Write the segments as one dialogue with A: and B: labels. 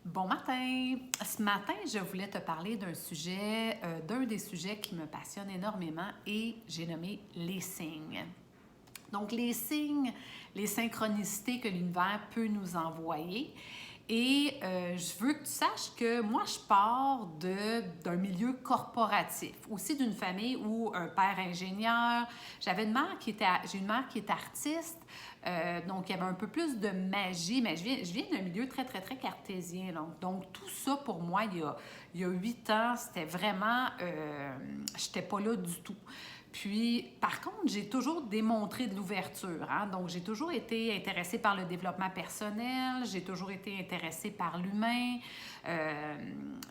A: Bon matin! Ce matin, je voulais te parler d'un des sujets qui me passionne énormément et j'ai nommé les signes. Donc, les signes, les synchronicités que l'univers peut nous envoyer. Et je veux que tu saches que moi, je pars d'un milieu corporatif, aussi d'une famille où un père ingénieur, j'ai une mère qui est artiste, donc il y avait un peu plus de magie, mais je viens d'un milieu très, très, très cartésien. Donc tout ça, pour moi, il y a 8 ans, c'était vraiment, je n'étais pas là du tout. Puis, par contre, j'ai toujours démontré de l'ouverture. Hein? Donc, j'ai toujours été intéressée par le développement personnel, j'ai toujours été intéressée par l'humain. Euh,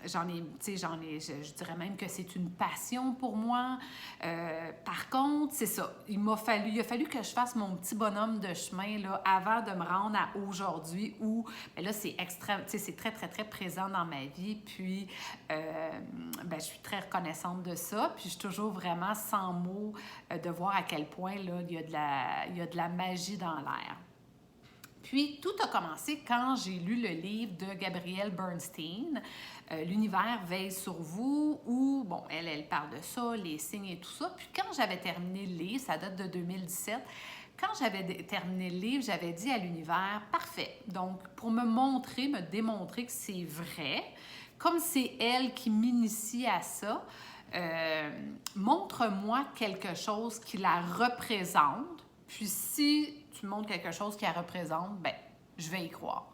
A: je dirais même que c'est une passion pour moi. Par contre, c'est ça. Il a fallu que je fasse mon petit bonhomme de chemin là, avant de me rendre à aujourd'hui où, bien là, c'est extrême, c'est très, très, très présent dans ma vie. Puis, je suis très reconnaissante de ça. Puis, je suis toujours vraiment sans mots de voir à quel point là, il y a de la magie dans l'air. Puis, tout a commencé quand j'ai lu le livre de Gabrielle Bernstein, L'univers veille sur vous, où, bon, elle parle de ça, les signes et tout ça. Puis, quand j'avais terminé le livre, ça date de 2017, quand j'avais terminé le livre, j'avais dit à l'univers, parfait. Donc, pour me démontrer que c'est vrai, comme c'est elle qui m'initie à ça, montre-moi quelque chose qui la représente. Puis si tu me montres quelque chose qui la représente, ben, je vais y croire.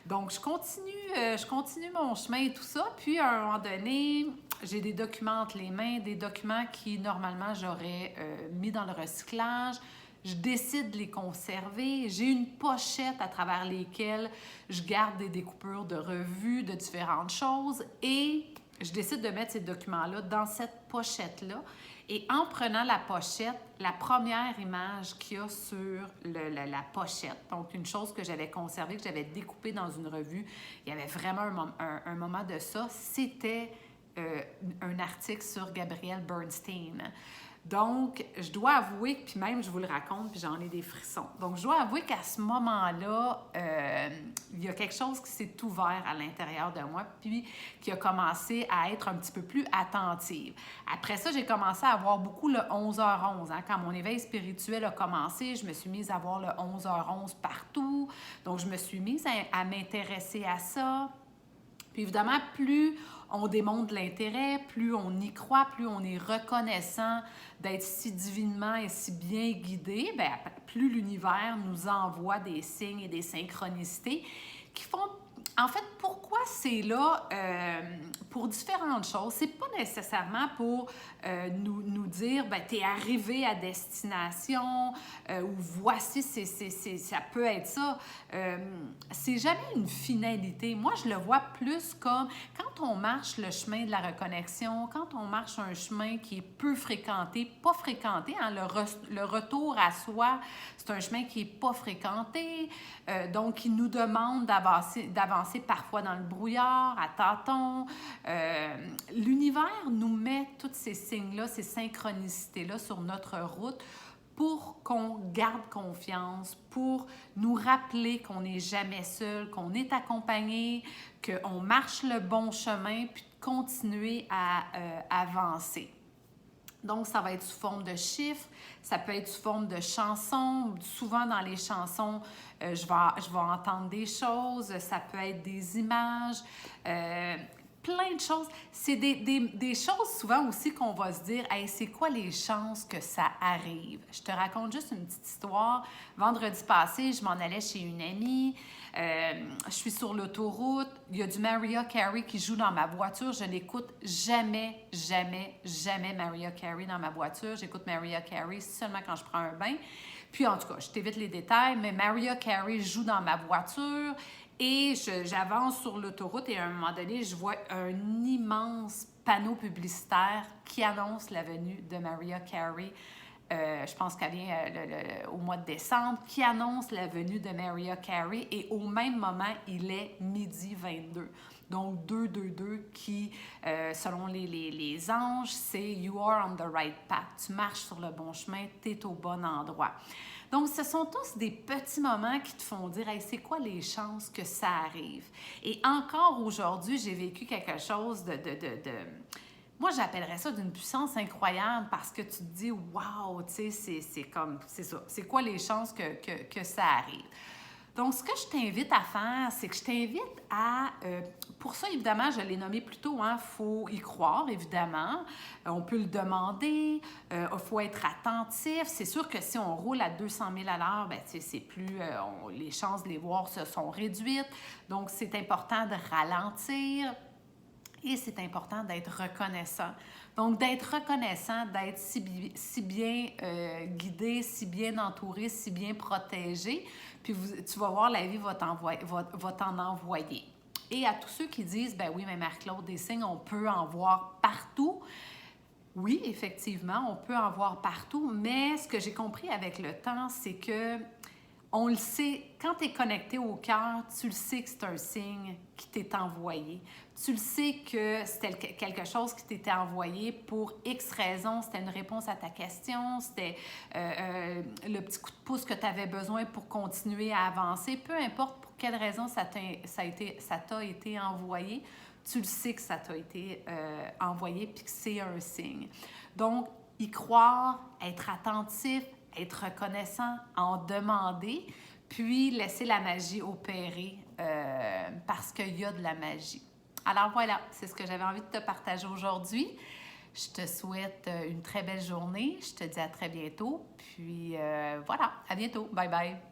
A: Donc, je continue mon chemin et tout ça. Puis, à un moment donné, j'ai des documents entre les mains, des documents qui, normalement, j'aurais mis dans le recyclage. Je décide de les conserver. J'ai une pochette à travers lesquelles je garde des découpures de revues, de différentes choses. Et je décide de mettre ces documents-là dans cette pochette-là. Et en prenant la pochette, la première image qu'il y a sur la pochette, donc une chose que j'avais conservée, que j'avais découpée dans une revue, il y avait vraiment un moment de ça, c'était un article sur Gabrielle Bernstein. Donc, je dois avouer, puis même je vous le raconte, puis j'en ai des frissons. Donc, je dois avouer qu'à ce moment-là, il y a quelque chose qui s'est ouvert à l'intérieur de moi, puis qui a commencé à être un petit peu plus attentive. Après ça, j'ai commencé à avoir beaucoup le 11h11. Hein? Quand mon éveil spirituel a commencé, je me suis mise à voir le 11h11 partout. Donc, je me suis mise à m'intéresser à ça. Puis évidemment, plus on démontre l'intérêt, plus on y croit, plus on est reconnaissant d'être si divinement et si bien guidé, bien, plus l'univers nous envoie des signes et des synchronicités qui font... En fait, pourquoi c'est là? Pour différentes choses. C'est pas nécessairement pour nous dire, ben, t'es arrivé à destination, ou voici, ça peut être ça. C'est jamais une finalité. Moi, je le vois plus comme quand on marche le chemin de la reconnexion, quand on marche un chemin qui est peu fréquenté, pas fréquenté, hein, le retour à soi, c'est un chemin qui est pas fréquenté, donc il nous demande d'avancer parfois dans le brouillard, à tâtons. L'univers nous met tous ces signes-là, ces synchronicités-là sur notre route pour qu'on garde confiance, pour nous rappeler qu'on n'est jamais seul, qu'on est accompagné, qu'on marche le bon chemin, puis de continuer à avancer. Donc, ça va être sous forme de chiffres, ça peut être sous forme de chansons. Souvent, dans les chansons, je vais entendre des choses, ça peut être des images, plein de choses. C'est des choses souvent aussi qu'on va se dire, hey, c'est quoi les chances que ça arrive? Je te raconte juste une petite histoire. Vendredi passé, je m'en allais chez une amie. Je suis sur l'autoroute. Il y a du Mariah Carey qui joue dans ma voiture. Je n'écoute jamais, jamais, jamais Mariah Carey dans ma voiture. J'écoute Mariah Carey seulement quand je prends un bain. Puis, en tout cas, je t'évite les détails, mais Mariah Carey joue dans ma voiture et j'avance sur l'autoroute et à un moment donné, je vois un immense panneau publicitaire qui annonce la venue de Mariah Carey. Je pense qu'elle vient au mois de décembre, qui annonce la venue de Mariah Carey et au même moment, il est 12h22. Donc, 222 qui, selon les anges, c'est « You are on the right path ». Tu marches sur le bon chemin, tu es au bon endroit. Donc, ce sont tous des petits moments qui te font dire, hey, c'est quoi les chances que ça arrive? Et encore aujourd'hui, j'ai vécu quelque chose moi, j'appellerais ça d'une puissance incroyable parce que tu te dis, wow, tu sais, c'est comme, c'est ça. C'est quoi les chances que ça arrive? Donc, ce que je t'invite à faire, c'est que je t'invite à... pour ça, évidemment, je l'ai nommé plus tôt, il faut y croire, évidemment. On peut le demander, il faut être attentif. C'est sûr que si on roule à 200 000 à l'heure, bien, c'est plus... les chances de les voir se sont réduites. Donc, c'est important de ralentir. Et c'est important d'être reconnaissant. Donc, d'être reconnaissant, d'être si bien guidé, si bien entouré, si bien protégé, puis tu vas voir, la vie va t'en envoyer. Et à tous ceux qui disent, ben oui, mais Marie-Claude, des signes, on peut en voir partout. Oui, effectivement, on peut en voir partout, mais ce que j'ai compris avec le temps, c'est que on le sait, quand tu es connecté au cœur, tu le sais que c'est un signe qui t'est envoyé. Tu le sais que c'était quelque chose qui t'était envoyé pour X raison. C'était une réponse à ta question, c'était le petit coup de pouce que tu avais besoin pour continuer à avancer. Peu importe pour quelle raison ça t'a été envoyé, tu le sais que ça t'a été envoyé puis que c'est un signe. Donc, y croire, être attentif, être reconnaissant, en demander, puis laisser la magie opérer parce qu'il y a de la magie. Alors voilà, c'est ce que j'avais envie de te partager aujourd'hui. Je te souhaite une très belle journée. Je te dis à très bientôt. Puis voilà, à bientôt. Bye bye.